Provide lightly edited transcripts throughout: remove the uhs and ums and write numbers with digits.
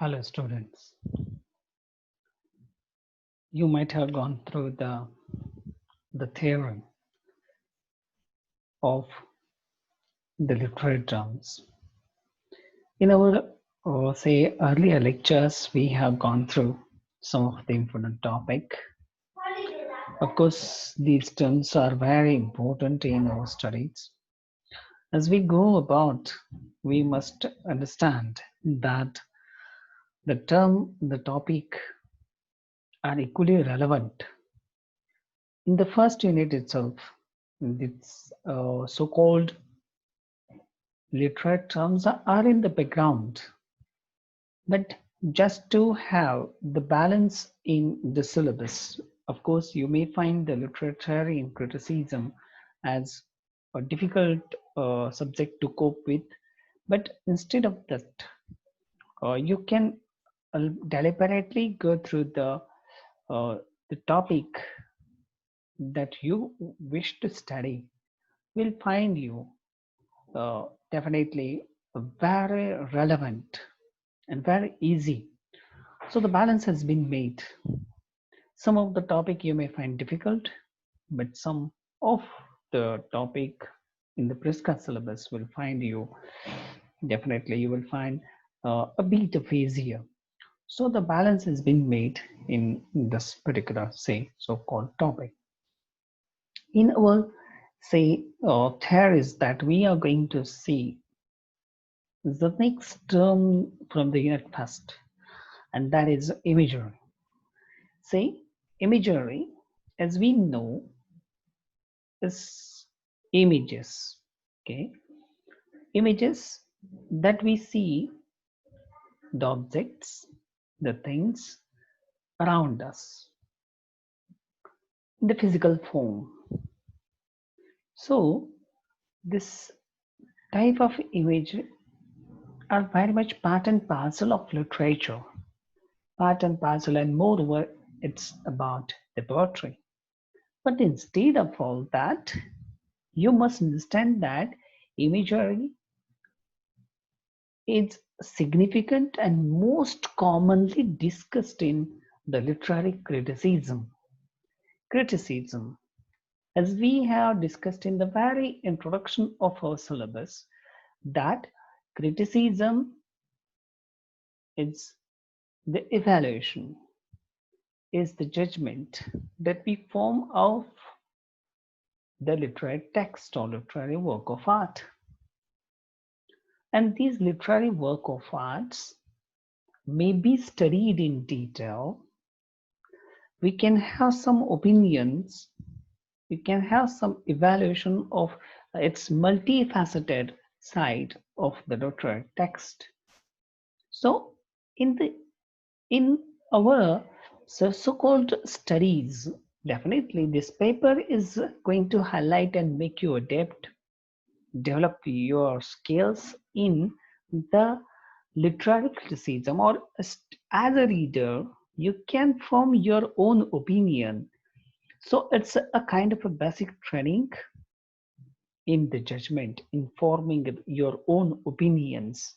Hello, students. You might have gone through the theorem of the literary terms. In our, say, earlier lectures, we have gone through some of the important topic. Of course, these terms are very important in our studies. As we go about, we must understand that the topic are equally relevant. In the first unit itself, it's so-called literate terms are in the background, but just to have the balance in the syllabus. Of course, you may find the literary criticism as a difficult subject to cope with, but instead of that, you can deliberately go through uh, the topic that you wish to study. Will find you uh, definitely very relevant and very easy. So the balance has been made. Some of the topic you may find difficult, but some of the topic in the Prisca syllabus will find you definitely you will find a bit of easier. So the balance has been made in this particular say so-called topic. In our say theories that we are going to see the next term from the unit first, and that is imagery. Say, imagery, as we know, is images. Okay, images that we see the objects, the things around us, in the physical form. So, this type of image are very much part and parcel of literature, part and parcel, and moreover, it's about the poetry. But instead of all that, you must understand that imagery is significant and most commonly discussed in the literary criticism. Criticism, as we have discussed in the very introduction of our syllabus, that criticism is the evaluation, is the judgment that we form of the literary text or literary work of art. And these literary work of arts may be studied in detail. We can have some opinions, we can have some evaluation of its multifaceted side of the literary text. So in our so-called studies, definitely this paper is going to highlight and make you adapt, develop your skills in the literary criticism, or as a reader you can form your own opinion. So it's a kind of a basic training in the judgment, in forming your own opinions,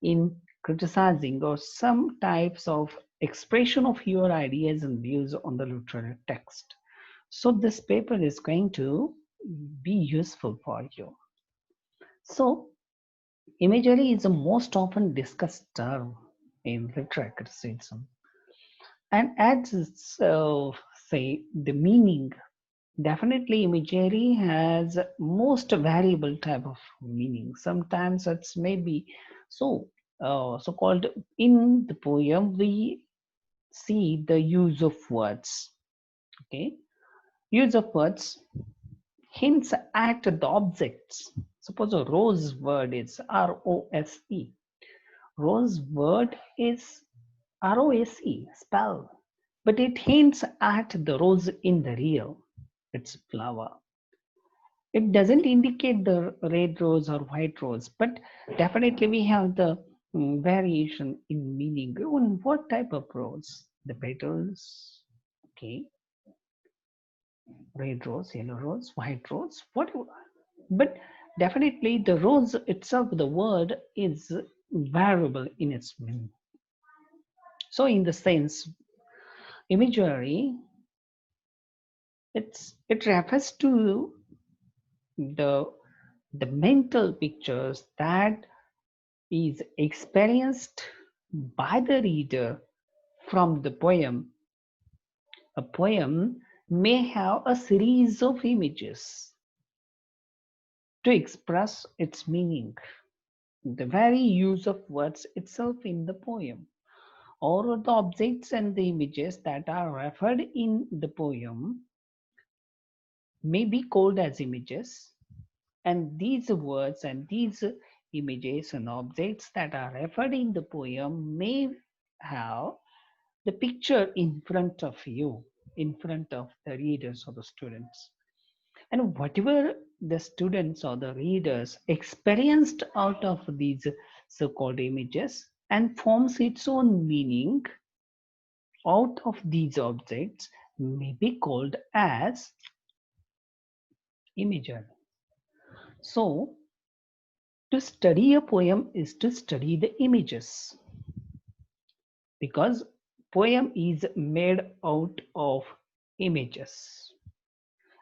in criticizing or some types of expression of your ideas and views on the literary text. So this paper is going to be useful for you. So imagery is the most often discussed term in literary criticism, and adds its say the meaning. Definitely, imagery has most variable type of meaning. Sometimes it's maybe so so-called in the poem we see the use of words. Okay, use of words hints at the objects. Suppose a rose word is R-O-S-E. Rose word is R-O-S-E spell, but it hints at the rose in the real. It's flower. It doesn't indicate the red rose or white rose, but definitely we have the variation in meaning on what type of rose. The petals, okay, red rose, yellow rose, white rose, whatever. But definitely the rose itself, the word is variable in its meaning. So in the sense, imagery, it refers to the the mental pictures that is experienced by the reader from the poem. A poem may have a series of images to express its meaning. The very use of words itself in the poem, or the objects and the images that are referred in the poem, may be called as images, and these words and these images and objects that are referred in the poem may have the picture in front of you, in front of the readers or the students. And whatever the students or the readers experienced out of these so-called images and forms its own meaning out of these objects may be called as imagery. So, to study a poem is to study the images, because poem is made out of images.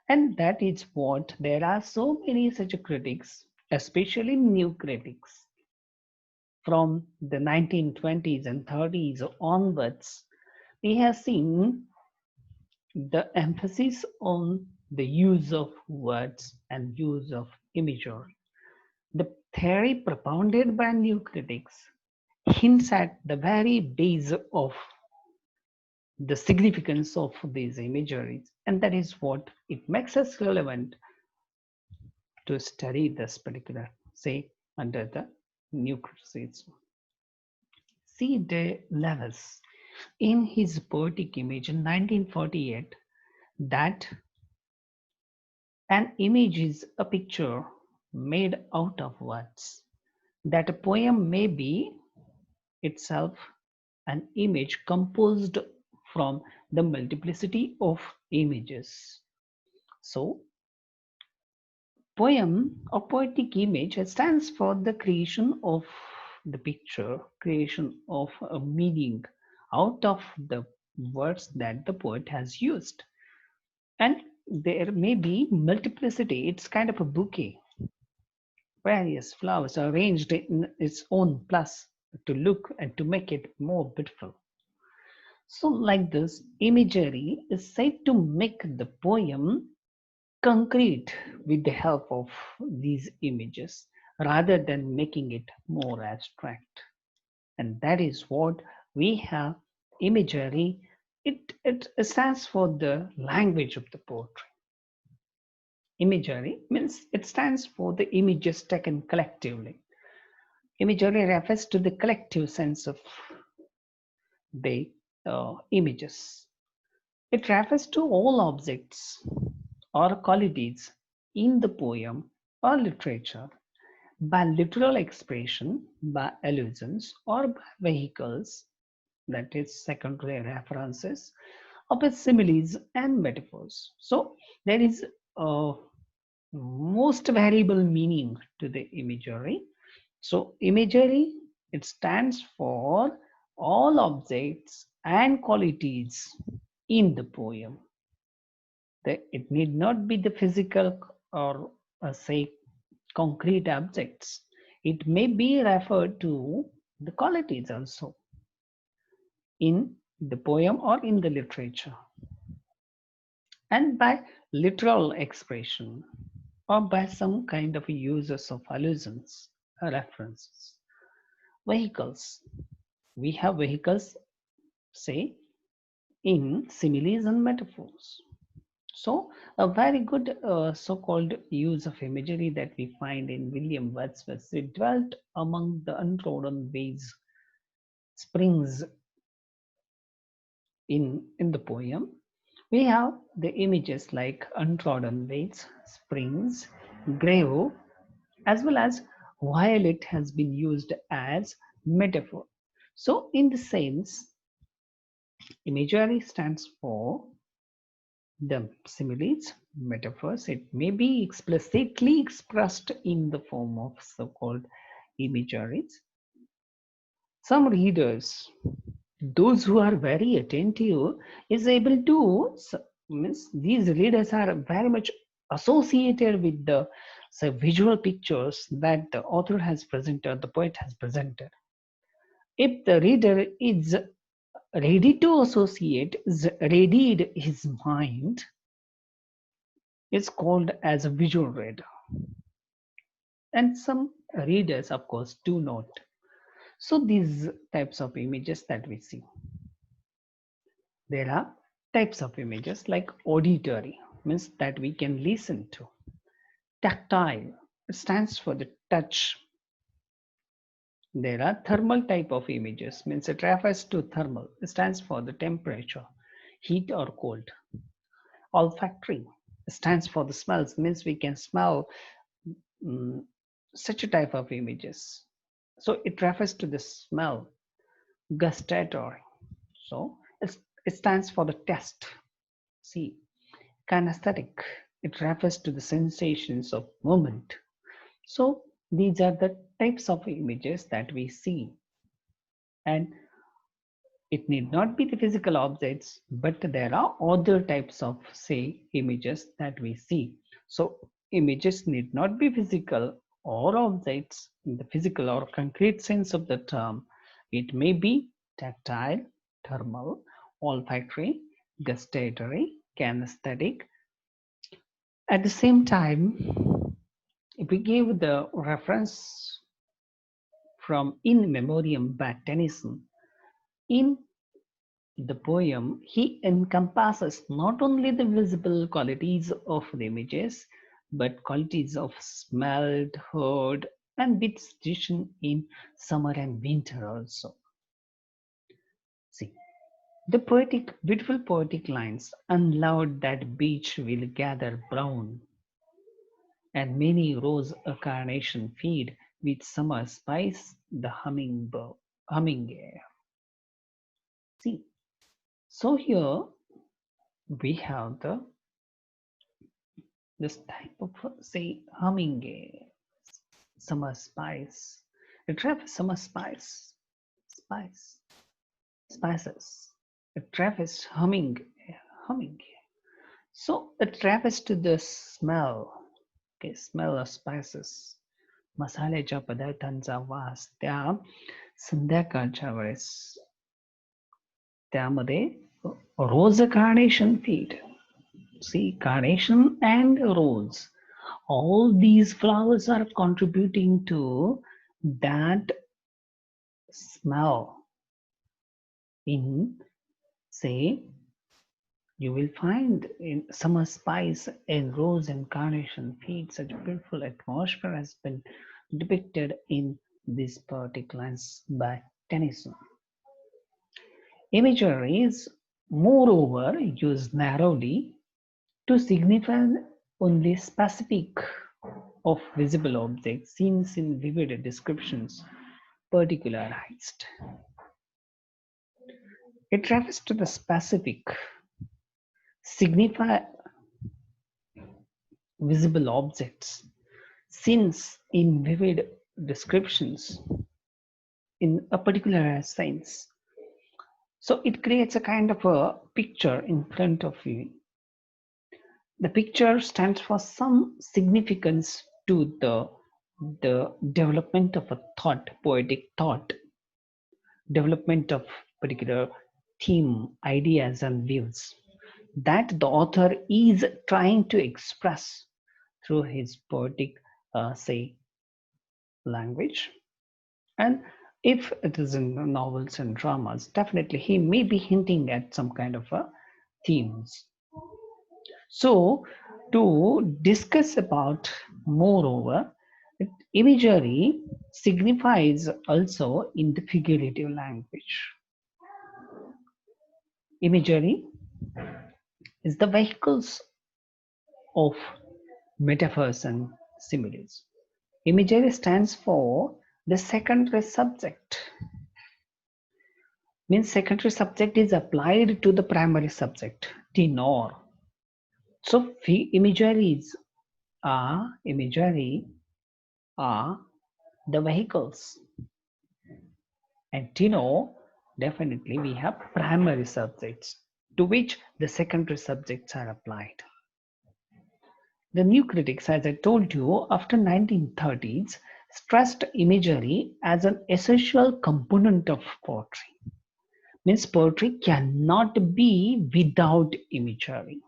And that is what there are so many such critics, especially new critics from the 1920s and 30s onwards. We have seen the emphasis on the use of words and use of imagery. The theory propounded by new critics hints at the very base of the significance of these imageries, and that is what it makes us relevant to study this particular, say, under the new criticism. C. de Lewis, in his poetic image in 1948, that an image is a picture made out of words, that a poem may be itself an image composed from the multiplicity of images. So, poem or poetic image stands for the creation of the picture, creation of a meaning out of the words that the poet has used. And there may be multiplicity, it's kind of a bouquet, various flowers arranged in its own plus to look and to make it more beautiful. So, like this, imagery is said to make the poem concrete with the help of these images rather than making it more abstract. And that is what we have imagery. It stands for the language of the poetry. Imagery means it stands for the images taken collectively. Imagery refers to the collective sense of the images. It refers to all objects or qualities in the poem or literature by literal expression, by allusions, or by vehicles, that is, secondary references, or by similes and metaphors. So there is a most variable meaning to the imagery. So imagery, it stands for all objects and qualities in the poem. It need not be the physical or say concrete objects. It may be referred to the qualities also in the poem or in the literature. And by literal expression or by some kind of uses of allusions, references. Vehicles. We have vehicles, say, in similes and metaphors. So, a very good so-called use of imagery that we find in William Wordsworth. It dwelt among the untrodden ways, springs in the poem. We have the images like untrodden ways, springs, grave, as well as violet has been used as metaphor. So, in the sense, imagery stands for the similes, metaphors. It may be explicitly expressed in the form of so-called imageries. Some readers Those who are very attentive is able to, means these readers are very much associated with the, say, visual pictures that the author has presented, the poet has presented. If the reader is ready to associate, is readied his mind, it's called as a visual reader. And some readers, of course, do not. So these types of images that we see. There are types of images like auditory, means that we can listen to. Tactile, it stands for the touch. There are thermal type of images, means it refers to thermal, it stands for the temperature, heat or cold. Olfactory, it stands for the smells, means we can smell such a type of images. So it refers to the smell. Gustatory, so it stands for the taste. See, kinesthetic, it refers to the sensations of movement. So these are the types of images that we see, and it need not be the physical objects, but there are other types of, say, images that we see. So images need not be physical or objects in the physical or concrete sense of the term. It may be tactile, thermal, olfactory, gustatory, kinesthetic. At the same time, if we give the reference from In Memoriam by Tennyson, in the poem, he encompasses not only the visible qualities of the images, but qualities of smelled, heard, and with suggestion in summer and winter also. See, the poetic, beautiful poetic lines, unloud that beach will gather brown, and many rose a carnation feed with summer spice the humming air. See, so here we have the this type of, say, humming air, summer spice. It refers summer spice, spices. It refers humming air. So it refers to the smell, okay, smell of spices. मसाल्याच्या पदार्थांचा वास त्या संध्याकाळच्या वेळेस त्यामध्ये rose carnation feed. See, carnation and rose, all these flowers are contributing to that smell. In, say, you will find in summer spice and rose and carnation feed, such beautiful atmosphere has been depicted in these poetic lines by Tennyson. Imagery is moreover used narrowly to signify only specific of visible objects, scenes in vivid descriptions, particularized. It refers to the specific, signify visible objects, scenes in vivid descriptions in a particular sense. So it creates a kind of a picture in front of you. The picture stands for some significance to the development of a thought, poetic thought, development of particular theme, ideas, and views that the author is trying to express through his poetic, say, language. And if it is in novels and dramas, definitely he may be hinting at some kind of themes. So, to discuss about, moreover, imagery signifies also in the figurative language. Imagery is the vehicles of metaphors and similes. Imagery stands for the secondary subject. Means secondary subject is applied to the primary subject, tenor. So imageries are the vehicles, and tenor Definitely, we have primary subjects to which the secondary subjects are applied. The new critics, as I told you, after 1930s, stressed imagery as an essential component of poetry. Means poetry cannot be without imagery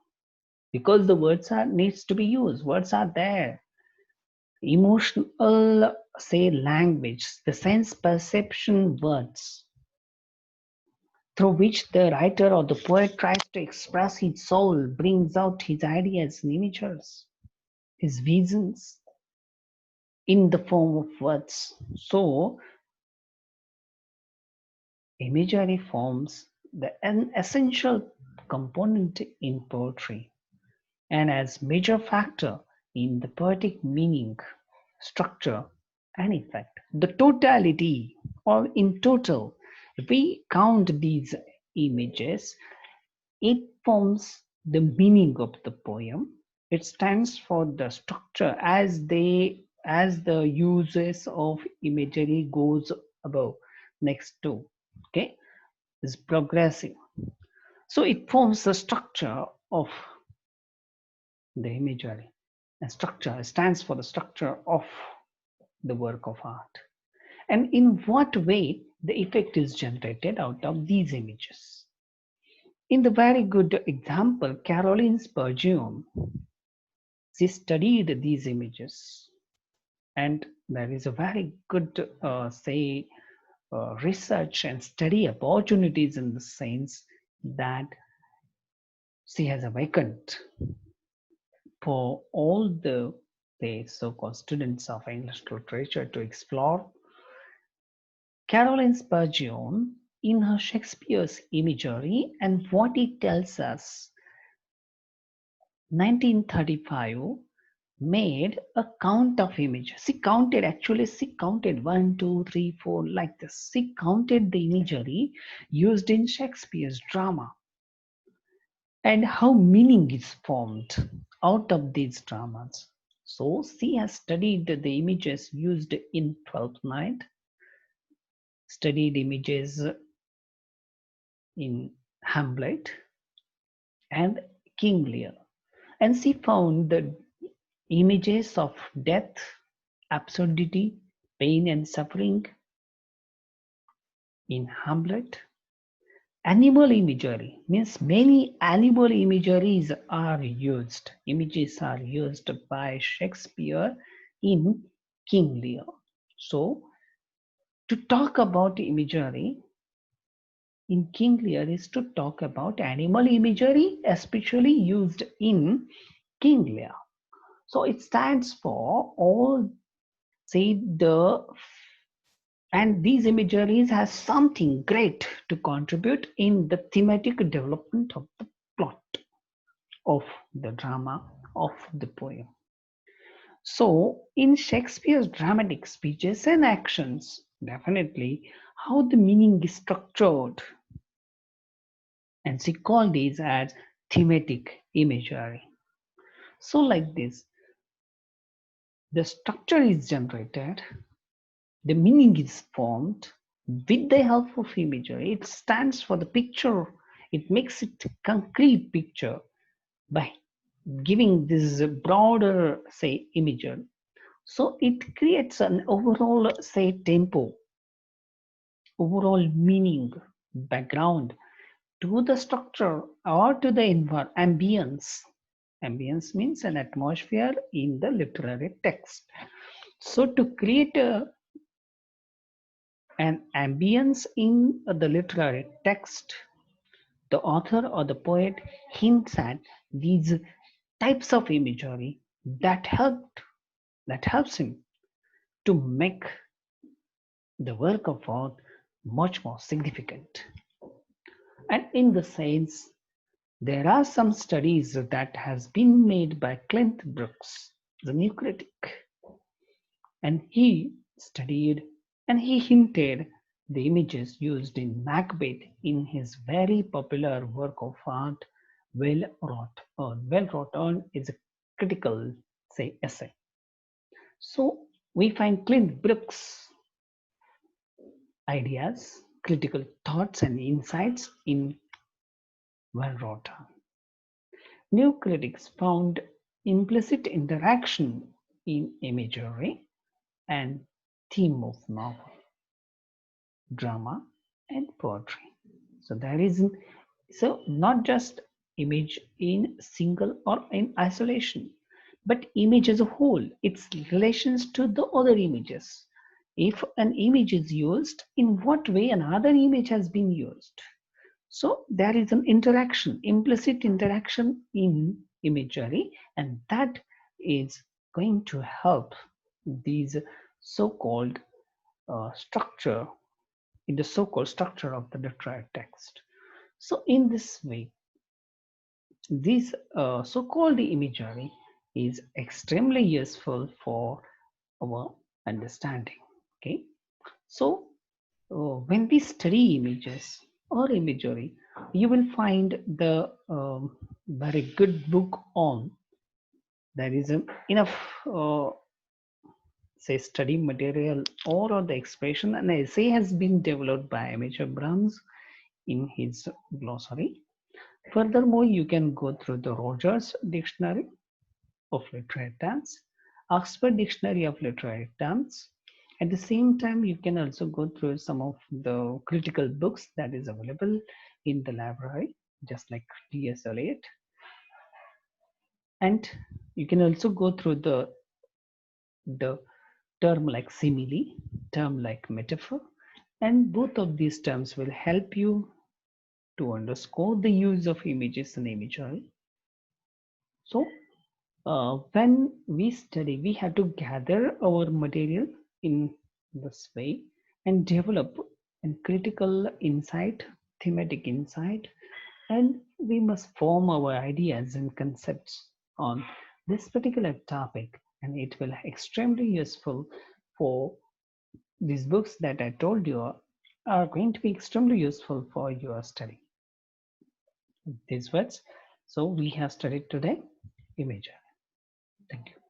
because the words are needs to be used. Words are there. Emotional, say, language, the sense perception words through which the writer or the poet tries to express his soul, brings out his ideas and images, his visions in the form of words. So, imagery forms an essential component in poetry and as major factor in the poetic meaning, structure, and effect. The totality, or in total, if we count these images, it forms the meaning of the poem. It stands for the structure as the uses of imagery goes above next to. Okay, is progressive. So it forms the structure of the imagery. And structure stands for the structure of the work of art. And in what way the effect is generated out of these images. In the very good example, Caroline Spurgeon, she studied these images, and there is a very good, research and study opportunities in the sense that she has awakened for all the so-called students of English literature to explore. Caroline Spurgeon, in her Shakespeare's Imagery, and what it tells us, 1935 made a count of images. She counted 1, 2, 3, 4 like this. She counted the imagery used in Shakespeare's drama and how meaning is formed out of these dramas. So she has studied the images used in Twelfth Night, studied images in Hamlet and King Lear. And she found the images of death, absurdity, pain, and suffering in Hamlet. Animal imagery means many animal imageries are used, images are used by Shakespeare in King Lear. So, to talk about imagery in King Lear is to talk about animal imagery, especially used in King Lear. So it stands for all, say, the, and these imageries has something great to contribute in the thematic development of the plot of the drama of the poem. So in Shakespeare's dramatic speeches and actions, definitely how the meaning is structured, and she called these as thematic imagery. So like this, the structure is generated, the meaning is formed with the help of imagery. It stands for the picture. It makes it concrete picture by giving this broader, say, imagery. So it creates an overall, say, tempo, overall meaning, background to the structure or to the ambience. Ambience means an atmosphere in the literary text. So to create an ambience in the literary text, the author or the poet hints at these types of imagery that helps him to make the work of art much more significant. And in the sense, there are some studies that has been made by Clint Brooks, the new critic, and he studied and he hinted the images used in Macbeth in his very popular work of art, Well Wrought On. Well Wrought On is a critical, say, essay. So we find Clint Brooks' ideas critical thoughts and insights in well wrought down. New critics found implicit interaction in imagery and theme of novel, drama, and poetry. So there is not just image in single or in isolation, but image as a whole, its relations to the other images. If an image is used, in what way another image has been used. So there is an interaction, implicit interaction in imagery, and that is going to help these so-called structure in the so-called structure of the literary text. So in this way, this so-called imagery is extremely useful for our understanding. Okay, so when we study images or imagery, you will find the very good book on. There is enough say study material or on the expression. An essay has been developed by Amateur Bruns in his glossary. Furthermore, you can go through the Rogers Dictionary of Literary Terms, Oxford Dictionary of Literary Terms. At the same time, you can also go through some of the critical books that is available in the library, just like T.S. Eliot. And you can also go through the term like simile, term like metaphor, and both of these terms will help you to underscore the use of images and imagery. So when we study, we have to gather our material in this way and develop a critical insight, thematic insight, and we must form our ideas and concepts on this particular topic, and it will extremely useful for these books that I told you are going to be extremely useful for your study. These words. So we have studied today imagery. Thank you.